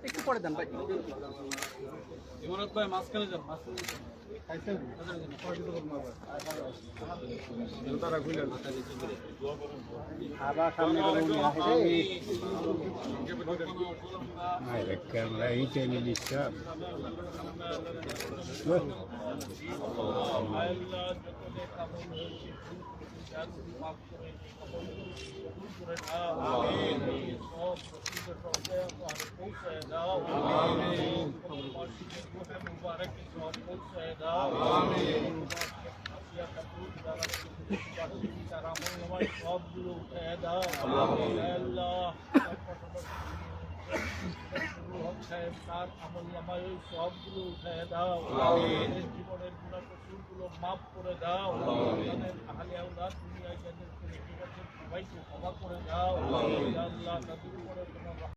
একটু পরে দেন ভাই। ইমারত ভাই মাঝখানে যান, মাঝখানে যান। আবার সামনে ক্যামেরা এই টেনে দিচ্ছে সবগুলো উঠে দাও আল্লাহ তার আমল নামায় ওই সবগুলো উঠে দাও জীবনের গুণা কসুরগুলো মাফ করে দাও তাদের আহলে আওলাদ দুনিয়ায় যাদের সবাইকে ক্ষমা করে দাও আল্লাহ তাদের উপরে তোমার